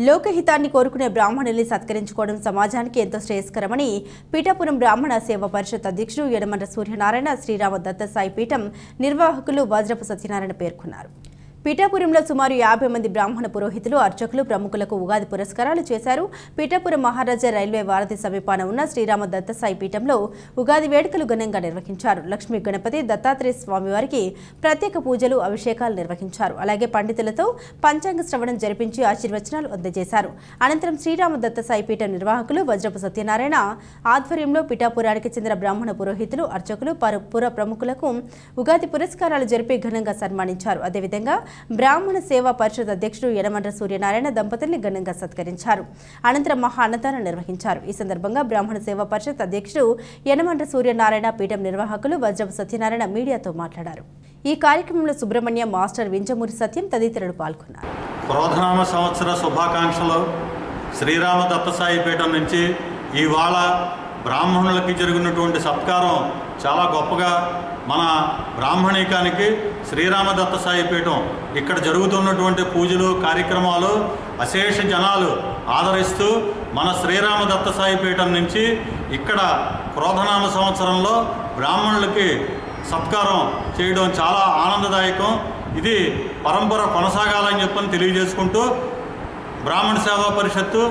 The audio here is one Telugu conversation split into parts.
లోకహితాన్ని కోరుకునే బ్రాహ్మణుల్ని సత్కరించుకోవడం సమాజానికి ఎంతో శ్రేయస్కరమని పీఠాపురం బ్రాహ్మణ సేవా పరిషత్ అధ్యక్షుడు యనమల సూర్యనారాయణ శ్రీరామ దత్త సాయి పీఠం నిర్వాహకులు వజ్రపు సత్యనారాయణ పేర్కొన్నారు. పీఠాపురంలో సుమారు 50 మంది బ్రాహ్మణ పురోహితులు, అర్చకులు, ప్రముఖులకు ఉగాది పురస్కారాలు చేశారు. పీఠాపురం మహారాజా రైల్వే వారధి సమీపాన ఉన్న శ్రీరామ దత్త సాయి పీఠంలో ఉగాది వేడుకలు ఘనంగా నిర్వహించారు. లక్ష్మీ గణపతి దత్తాత్రేయ స్వామివారికి ప్రత్యేక పూజలు, అభిషేకాలు నిర్వహించారు. అలాగే పండితులతో పంచాంగ శ్రవణం జరిపించి ఆశీర్వచనాలు అందజేశారు. అనంతరం శ్రీరామ దత్త సాయి పీఠం నిర్వాహకులు వజ్రపు సత్యనారాయణ ఆధ్వర్యంలో పీఠాపురానికి చెందిన బ్రాహ్మణ పురోహితులు, అర్చకులు, పుర ప్రముఖులకు ఉగాది పురస్కారాలు జరిపి ఘనంగా సన్మానించారు. అదేవిధంగా బ్రాహ్మణ సేవా పరిషత్ అధ్యక్షుడు యనమల సూర్యనారాయణ దంపతుల్ని ఘనంగా సత్కరించారు. అనంతరం మహా అన్నదానం నిర్వహించారు. ఈ సందర్భంగా బ్రాహ్మణ సేవా పరిషత్ అధ్యక్షుడు యనమల సూర్యనారాయణ, పీఠం నిర్వాహకులు వజ్రపు సత్యనారాయణ మీడియాతో మాట్లాడారు. ఈ కార్యక్రమంలో సుబ్రహ్మణ్యం, మాస్టర్ వింజమూరి సత్యం తదితరులు పాల్గొన్నారు. క్రోధనామ సంవత్సర శుభాకాంక్షలు. శ్రీరామ దత్త సాయి పీఠం నుంచి ఇవాళ బ్రాహ్మణులకి జరిగినటువంటి సత్కారం చాలా గొప్పగా మన బ్రాహ్మణికానికి శ్రీరామ దత్త సాయి పీఠం ఇక్కడ జరుగుతున్నటువంటి పూజలు, కార్యక్రమాలు అశేష జనాలు ఆదరిస్తూ మన శ్రీరామ దత్త సాయి పీఠం నుంచి ఇక్కడ క్రోధనామ సంవత్సరంలో బ్రాహ్మణులకి సత్కారం చేయడం చాలా ఆనందదాయకం. ఇది పరంపర కొనసాగాలని చెప్పని తెలియజేసుకుంటూ బ్రాహ్మణ సేవా పరిషత్తు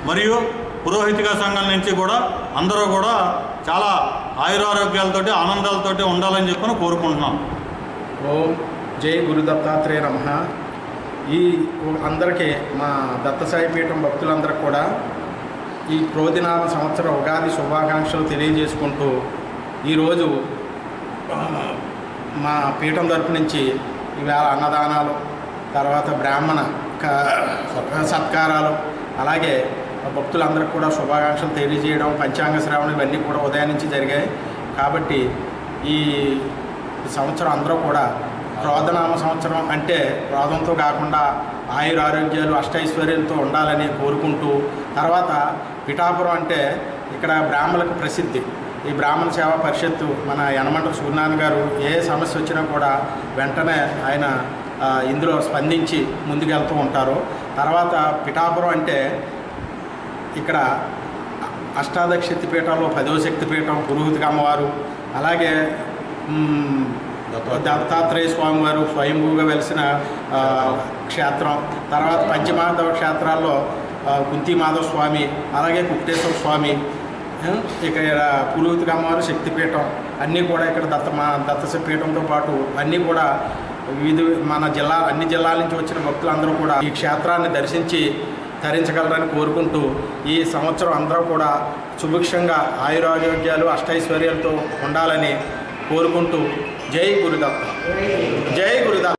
మరియు పురోహితిక సంఘం నుంచి కూడా అందరూ కూడా చాలా ఆయురారోగ్యాలతోటి ఆనందాలతోటి ఉండాలని చెప్పని కోరుకుంటున్నాం. ఓం జై గురు దత్తాత్రేయ నమః. ఈ అందరికీ మా దత్తసాయి పీఠం భక్తులందరికీ కూడా ఈ క్రోధినామ సంవత్సర ఉగాది శుభాకాంక్షలు తెలియజేసుకుంటూ ఈరోజు మా పీఠం తరపు నుంచి ఈవేళ అన్నదానాలు, తర్వాత బ్రాహ్మణ సత్కారాలు, అలాగే భక్తులందరికీ కూడా శుభాకాంక్షలు తెలియజేయడం, పంచాంగ శ్రావణం ఇవన్నీ కూడా ఉదయం నుంచి జరిగాయి. కాబట్టి ఈ సంవత్సరం అందరూ కూడా క్రోధనామ సంవత్సరం అంటే క్రోధంతో కాకుండా ఆయురారోగ్యాలు, అష్టైశ్వర్యాలతో ఉండాలని కోరుకుంటూ, తర్వాత పిఠాపురం అంటే ఇక్కడ బ్రాహ్మణులకు ప్రసిద్ధి. ఈ బ్రాహ్మణ సేవా పరిషత్తు మన యనమల సూర్యనారాయణ గారు ఏ సమస్య వచ్చినా కూడా వెంటనే ఆయన ఇందులో స్పందించి ముందుకెళ్తూ ఉంటారు. తర్వాత పిఠాపురం అంటే ఇక్కడ అష్టాదశ శక్తిపీఠంలో 10వ శక్తిపీఠం పురోహితిక అమ్మవారు, అలాగే దత్తాత్రేయ స్వామి వారు స్వయంభూగా వెలిసిన క్షేత్రం, తర్వాత పంచమాధవ క్షేత్రాల్లో కుంతి మాధవ స్వామి, అలాగే కుక్టేశ్వర స్వామి, ఇక్కడ పురోహితిక అమ్మవారు శక్తిపీఠం అన్నీ కూడా ఇక్కడ దత్త పీఠంతో పాటు అన్నీ కూడా మన అన్ని జిల్లాల నుంచి వచ్చిన భక్తులందరూ కూడా ఈ క్షేత్రాన్ని దర్శించి తరించగలరని కోరుకుంటూ ఈ సంవత్సరం అందరూ కూడా సుభిక్షంగా ఆయురారోగ్యాలు, అష్టైశ్వర్యాలతో ఉండాలని కోరుకుంటూ జై గురుదత్త, జై గురుదత్త.